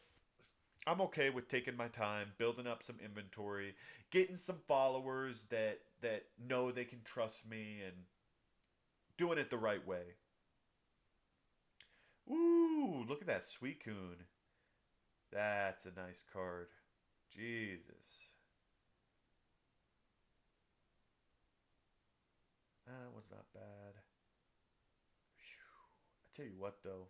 I'm okay with taking my time, building up some inventory, getting some followers that know they can trust me and doing it the right way. Ooh, look at that Suicune. That's a nice card. Jesus. That one's not bad. Whew. I tell you what, though.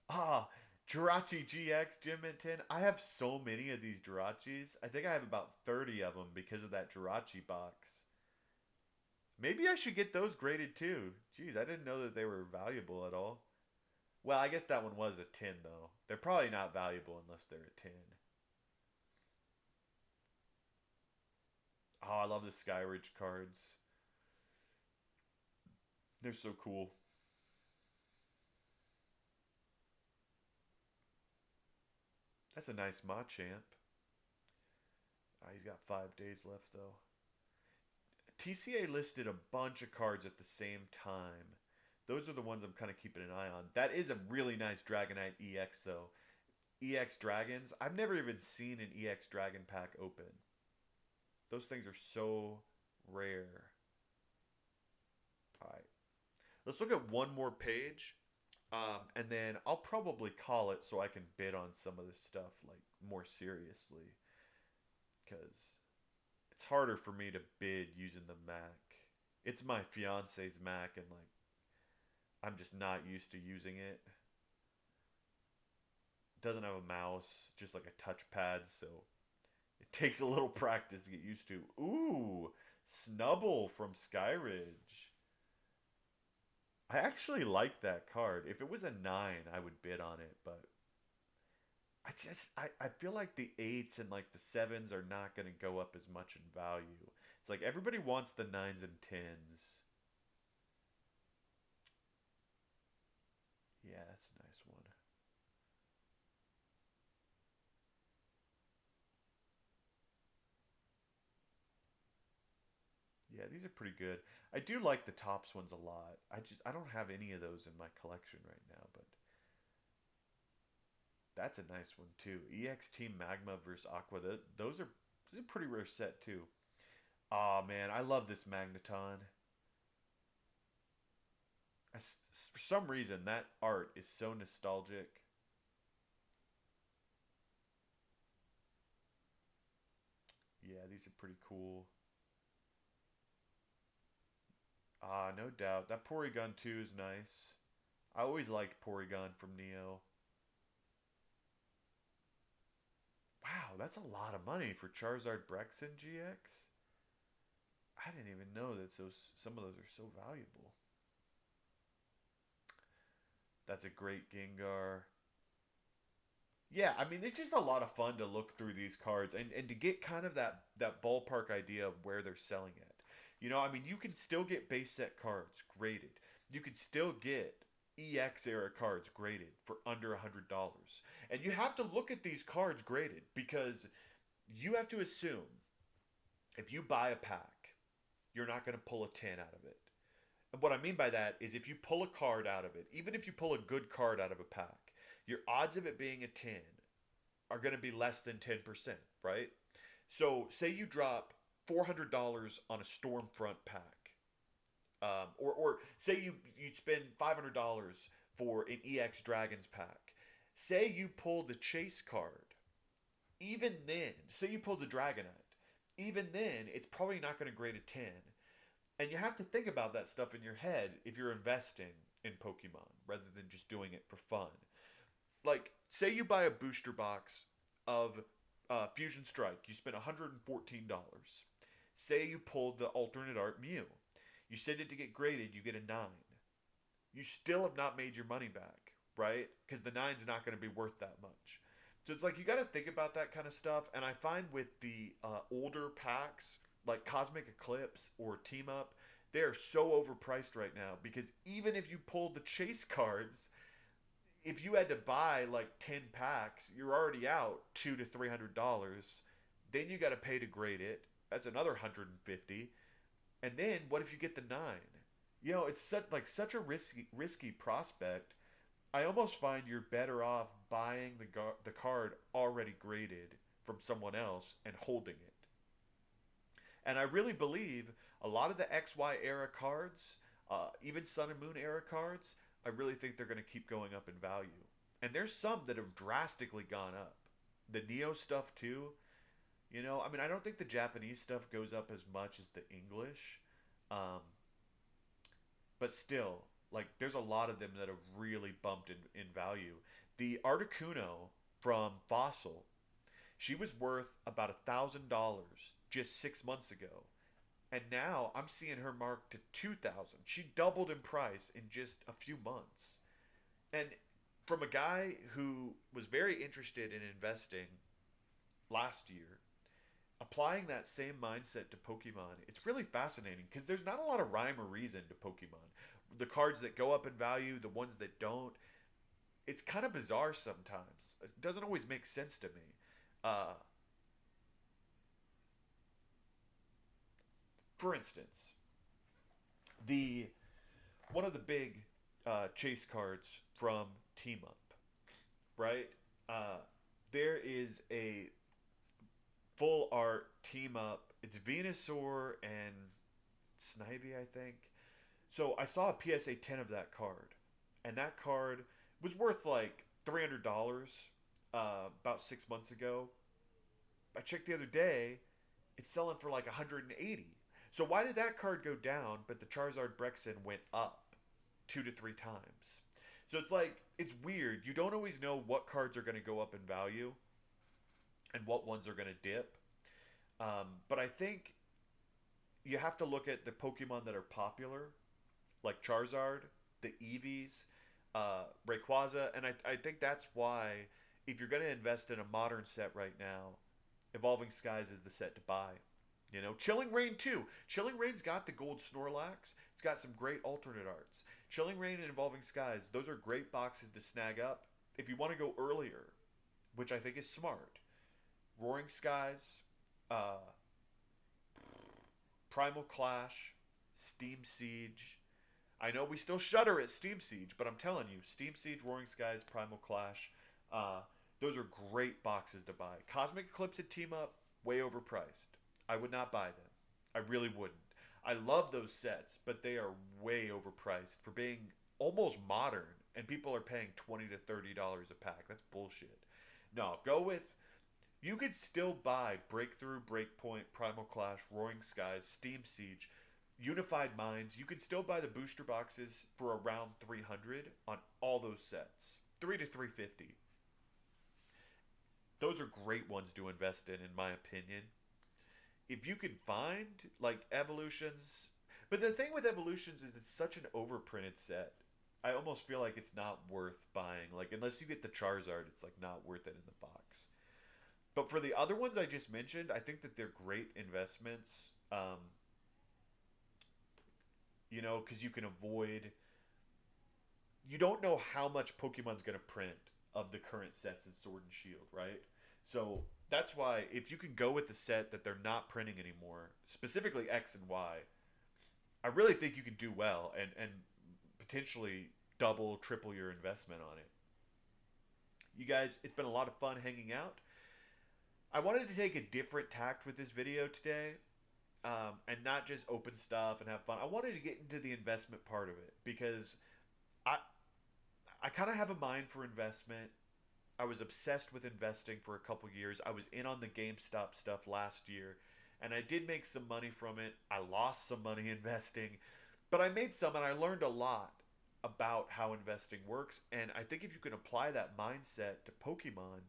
Ah, Jirachi Gx Gym at 10. I have so many of these Jirachis. I think I have about 30 of them because of that Jirachi box. Maybe I should get those graded too. Jeez, I didn't know that they were valuable at all. Well, I guess that one was a 10 though. They're probably not valuable unless they're a 10. Oh, I love the Skyridge cards. They're so cool. That's a nice Machamp. He's got 5 days left though. TCA listed a bunch of cards at the same time. Those are the ones I'm kind of keeping an eye on. That is a really nice Dragonite EX though. EX Dragons. I've never even seen an EX Dragon pack open. Those things are so rare. All right. Let's look at one more page. And then I'll probably call it so I can bid on some of this stuff like more seriously. Because it's harder for me to bid using the Mac. It's my fiance's Mac and like I'm just not used to using it. Doesn't have a mouse, just like a touchpad, so it takes a little practice to get used to. Ooh, Snubble from Skyridge. I actually like that card. If it was a 9, I would bid on it, but I feel like the 8s and like the 7s are not going to go up as much in value. It's like everybody wants the 9s and 10s. Yeah, that's a nice one. Yeah, these are pretty good. I do like the tops ones a lot. I don't have any of those in my collection right now, but that's a nice one too. EX Team Magma versus Aqua. Those are a pretty rare set too. Oh man, I love this Magneton. For some reason, that art is so nostalgic. Yeah, these are pretty cool. Ah, no doubt. That Porygon 2 is nice. I always liked Porygon from Neo. Wow, that's a lot of money for Charizard Gx. I didn't even know that some of those are so valuable. That's a great Gengar. Yeah, I mean it's just a lot of fun to look through these cards and to get kind of that ballpark idea of where they're selling at. You know, I mean you can still get base set cards graded. You can still get EX era cards graded for under $100. And you have to look at these cards graded because you have to assume if you buy a pack, you're not going to pull a 10 out of it. And what I mean by that is if you pull a card out of it, even if you pull a good card out of a pack, your odds of it being a 10 are going to be less than 10%, right? So say you drop $400 on a Stormfront pack. Or say you spend $500 for an EX Dragons pack. Say you pull the Chase card. Even then, say you pull the Dragonite. Even then, it's probably not going to grade a 10. And you have to think about that stuff in your head if you're investing in Pokemon rather than just doing it for fun. Like, say you buy a booster box of Fusion Strike. You spend $114. Say you pulled the alternate art Mew. You send it to get graded, you get a 9. You still have not made your money back, right? Because the 9's not going to be worth that much. So it's like you got to think about that kind of stuff. And I find with the older packs, like Cosmic Eclipse or Team Up, they're so overpriced right now because even if you pulled the Chase cards, if you had to buy like 10 packs, you're already out $200 to $300. Then you got to pay to grade it. That's another 150. And then what if you get the 9? You know, it's such a risky prospect. I almost find you're better off buying the card already graded from someone else and holding it. And I really believe a lot of the XY era cards, even Sun and Moon era cards, I really think they're going to keep going up in value. And there's some that have drastically gone up. The Neo stuff too. You know, I mean, I don't think the Japanese stuff goes up as much as the English. Um, but still, like, there's a lot of them that have really bumped in value. The Articuno from Fossil, she was worth about $1,000 just 6 months ago. And now I'm seeing her marked to 2,000. She doubled in price in just a few months. And from a guy who was very interested in investing last year, applying that same mindset to Pokemon, it's really fascinating because there's not a lot of rhyme or reason to Pokemon. The cards that go up in value, the ones that don't, it's kind of bizarre sometimes. It doesn't always make sense to me. Uh, for instance, the one of the big chase cards from Team Up, right? Uh, there is a full art Team Up. It's Venusaur and Snivy, I think. So I saw a PSA 10 of that card, and that card was worth like $300 about 6 months ago. I checked the other day, it's selling for like 180. So why did that card go down, but the Charizard Brexin went up 2 to 3 times? So it's like, it's weird. You don't always know what cards are going to go up in value and what ones are going to dip. But I think you have to look at the Pokemon that are popular, like Charizard, the Eevees, Rayquaza, and I think that's why if you're going to invest in a modern set right now, Evolving Skies is the set to buy. You know, Chilling Reign too. Chilling Reign's got the gold Snorlax. It's got some great alternate arts. Chilling Reign and Evolving Skies, those are great boxes to snag up. If you want to go earlier, which I think is smart, Roaring Skies, Primal Clash, Steam Siege. I know we still shudder at Steam Siege, but I'm telling you, Steam Siege, Roaring Skies, Primal Clash, those are great boxes to buy. Cosmic Eclipse and Team Up, way overpriced. I would not buy them. I really wouldn't. I love those sets, but they are way overpriced for being almost modern, and people are paying $20 to $30 a pack. That's bullshit. No, go with... You could still buy Breakthrough, Breakpoint, Primal Clash, Roaring Skies, Steam Siege, Unified Minds. You could still buy the booster boxes for around $300 on all those sets. $300 to $350. Those are great ones to invest in my opinion. If you could find like Evolutions, but the thing with Evolutions is it's such an overprinted set. I almost feel like it's not worth buying. Like unless you get the Charizard, it's like not worth it in the box. But for the other ones I just mentioned, I think that they're great investments. You know, because you can avoid. You don't know how much Pokemon's going to print of the current sets in Sword and Shield, right? So that's why if you can go with the set that they're not printing anymore, specifically X and Y, I really think you can do well and potentially double, triple your investment on it. You guys, it's been a lot of fun hanging out. I wanted to take a different tact with this video today, and not just open stuff and have fun. I wanted to get into the investment part of it because I kind of have a mind for investment. I was obsessed with investing for a couple years. I was in on the GameStop stuff last year, and I did make some money from it. I lost some money investing, but I made some, and I learned a lot about how investing works. And I think if you can apply that mindset to Pokemon,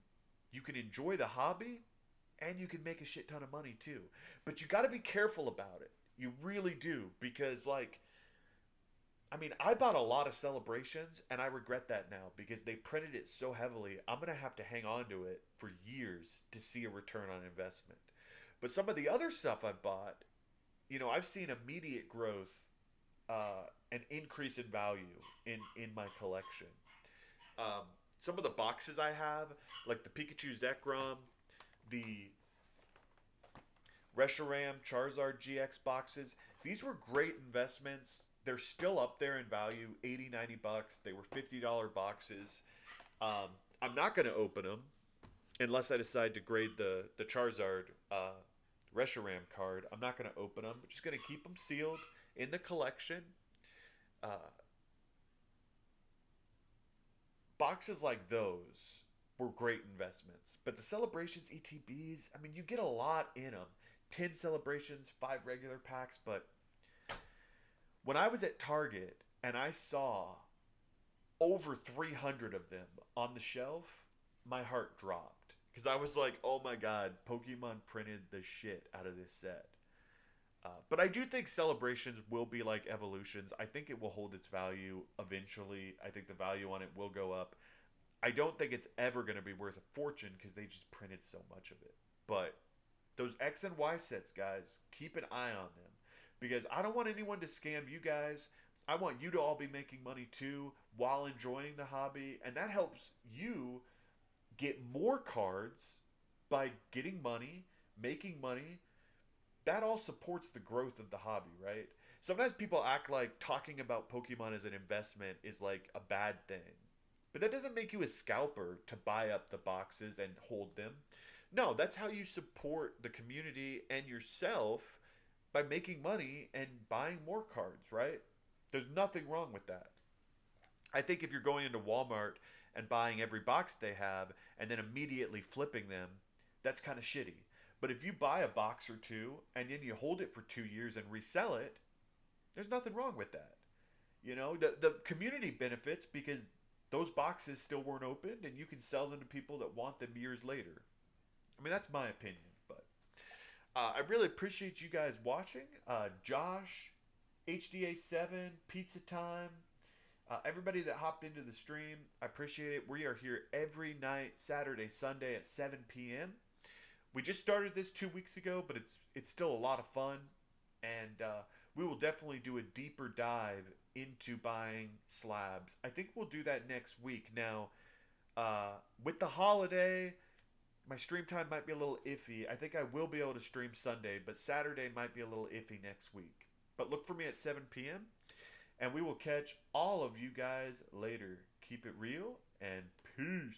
you can enjoy the hobby, and you can make a shit ton of money too. But you got to be careful about it. You really do, because like, I mean, I bought a lot of Celebrations, and I regret that now because they printed it so heavily. I'm going to have to hang on to it for years to see a return on investment. But some of the other stuff I've bought, you know, I've seen immediate growth, an increase in value in my collection. Some of the boxes I have, like the Pikachu Zekrom, the Reshiram Charizard Gx boxes, these were great investments. They're still up there in value, $80, $90. They were $50 boxes. I'm not going to open them unless I decide to grade the Charizard Reshiram card. I'm not going to open them. I'm just going to keep them sealed in the collection. Boxes like those were great investments. But the Celebrations ETBs, I mean, you get a lot in them. 10 Celebrations, 5 regular packs, but when I was at Target and I saw over 300 of them on the shelf, my heart dropped. Because I was like, oh my god, Pokemon printed the shit out of this set. But I do think Celebrations will be like Evolutions. I think it will hold its value eventually. I think the value on it will go up. I don't think it's ever going to be worth a fortune because they just printed so much of it. But those X and Y sets, guys, keep an eye on them. Because I don't want anyone to scam you guys. I want you to all be making money too while enjoying the hobby. And that helps you get more cards by getting money, making money, that all supports the growth of the hobby, right? Sometimes people act like talking about Pokemon as an investment is like a bad thing. But that doesn't make you a scalper to buy up the boxes and hold them. No, that's how you support the community and yourself by making money and buying more cards, right? There's nothing wrong with that. I think if you're going into Walmart and buying every box they have and then immediately flipping them, that's kind of shitty. But if you buy a box or two and then you hold it for 2 years and resell it, there's nothing wrong with that. You know, the community benefits because those boxes still weren't opened and you can sell them to people that want them years later. I mean, that's my opinion. But I really appreciate you guys watching. Josh, HDA7, Pizza Time, everybody that hopped into the stream, I appreciate it. We are here every night, Saturday, Sunday at 7 p.m. We just started this 2 weeks ago, but it's still a lot of fun, and we will definitely do a deeper dive into buying slabs. I think we'll do that next week. Now, with the holiday, my stream time might be a little iffy. I think I will be able to stream Sunday, but Saturday might be a little iffy next week. But look for me at 7 p.m., and we will catch all of you guys later. Keep it real, and peace.